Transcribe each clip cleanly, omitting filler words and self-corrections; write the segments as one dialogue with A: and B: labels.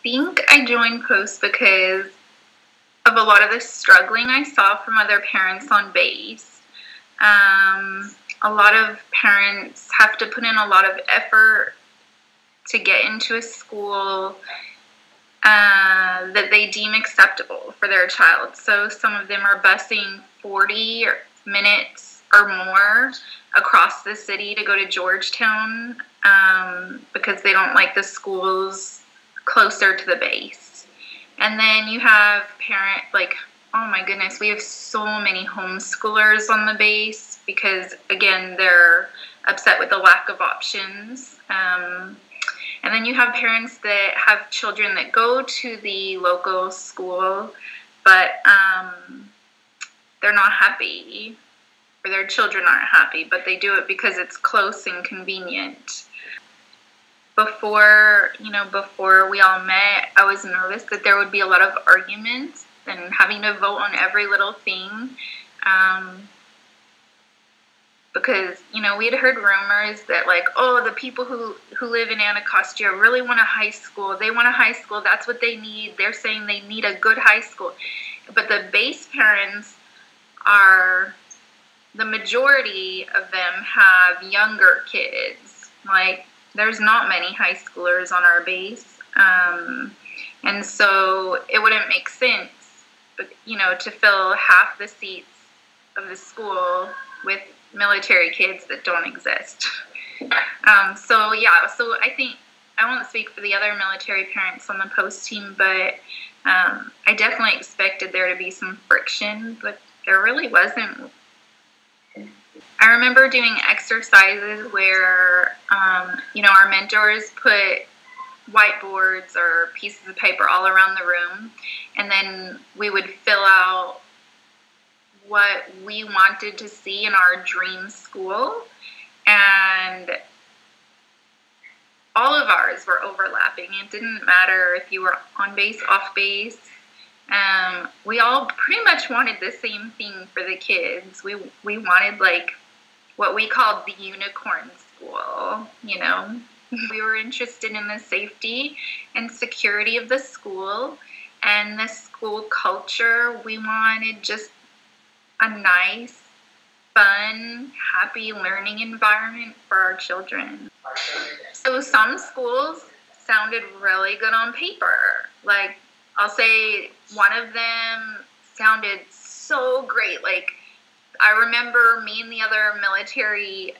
A: think I joined Post because of a lot of the struggling I saw from other parents on base. A lot of parents have to put in a lot of effort to get into a school that they deem acceptable for their child. So some of them are busing 40 minutes or more across the city to go to Georgetown because they don't like the schools closer to the base. And then you have oh my goodness, we have so many homeschoolers on the base because, again, they're upset with the lack of options. And then you have parents that have children that go to the local school, but they're not happy, or their children aren't happy, but they do it because it's close and convenient. Before we all met, I was nervous that there would be a lot of arguments and having to vote on every little thing. Because, we had heard rumors that, the people who live in Anacostia really want a high school. They want a high school. That's what they need. They're saying they need a good high school. But the base parents the majority of them have younger kids. There's not many high schoolers on our base. And so it wouldn't make sense, to fill half the seats of the school with military kids that don't exist. So I think, I won't speak for the other military parents on the Post team, but I definitely expected there to be some friction, but there really wasn't. I remember doing exercises where, our mentors put whiteboards or pieces of paper all around the room, and then we would fill out what we wanted to see in our dream school, and all of ours were overlapping. It didn't matter if you were on base, off base. We all pretty much wanted the same thing for the kids. We wanted what we called the unicorn school, We were interested in the safety and security of the school and the school culture. We wanted just a nice, fun, happy learning environment for our children. So some schools sounded really good on paper. I'll say one of them sounded so great. I remember me and the other military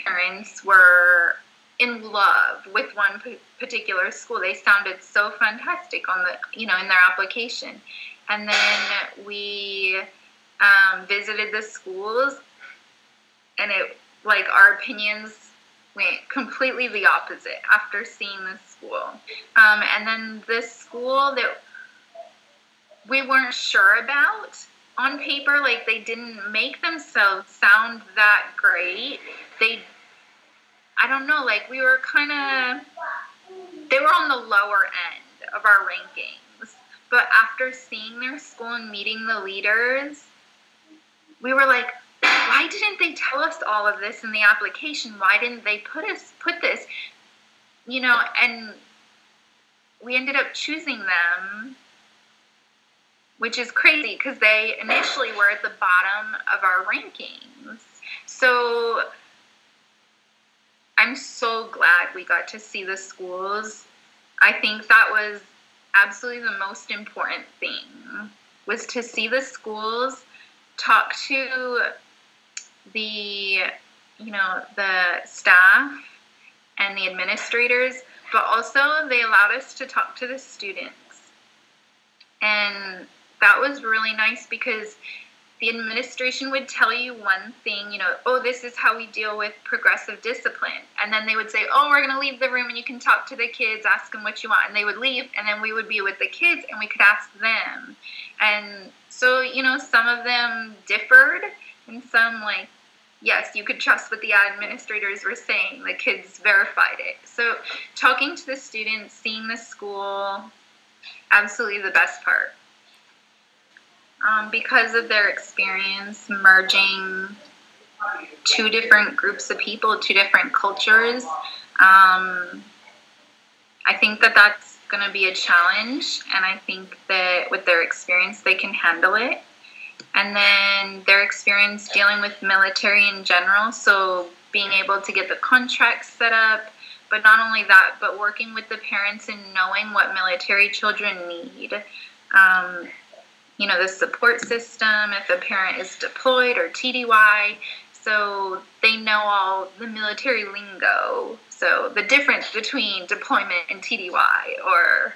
A: parents were in love with one particular school. They sounded so fantastic on in their application. And then we visited the schools, and our opinions went completely the opposite after seeing this school. And then this school that we weren't sure about on paper, they didn't make themselves sound that great. I don't know, we were they were on the lower end of our rankings. But after seeing their school and meeting the leaders, we were like, why didn't they tell us all of this in the application? Why didn't they put this? And we ended up choosing them, which is crazy because they initially were at the bottom of our rankings. So I'm so glad we got to see the schools. I think that was absolutely the most important thing, was to see the schools, talk to the staff and the administrators, but also they allowed us to talk to the students. And that was really nice because the administration would tell you one thing, this is how we deal with progressive discipline. And then they would say, we're going to leave the room and you can talk to the kids, ask them what you want. And they would leave, and then we would be with the kids and we could ask them. And so, some of them differed, and some yes, you could trust what the administrators were saying. The kids verified it. So talking to the students, seeing the school, absolutely the best part. Because of their experience merging two different groups of people, two different cultures, I think that's going to be a challenge, and I think that with their experience, they can handle it. And then their experience dealing with military in general, so being able to get the contracts set up, but not only that, but working with the parents and knowing what military children need. The support system, if a parent is deployed or TDY, so they know all the military lingo. So the difference between deployment and TDY, or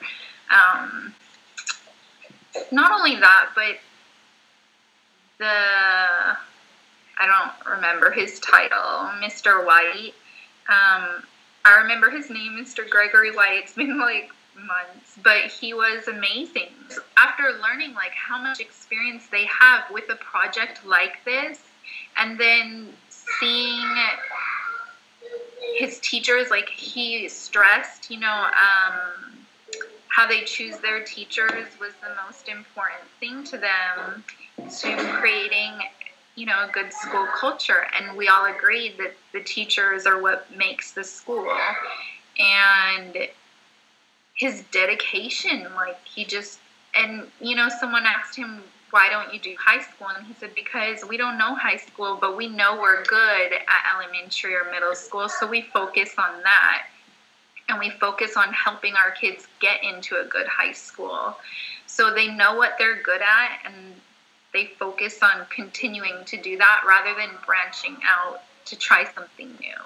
A: not only that, but I don't remember his title, Mr. White. I remember his name, Mr. Gregory White. It's been like months, but he was amazing. After learning like how much experience they have with a project like this, and then seeing his teachers, like he stressed, how they choose their teachers was the most important thing to them, to creating a good school culture. And we all agreed that the teachers are what makes the school. And his dedication, someone asked him, why don't you do high school? And he said, because we don't know high school, but we know we're good at elementary or middle school, so we focus on that. And we focus on helping our kids get into a good high school. So they know what they're good at, and they focus on continuing to do that rather than branching out to try something new.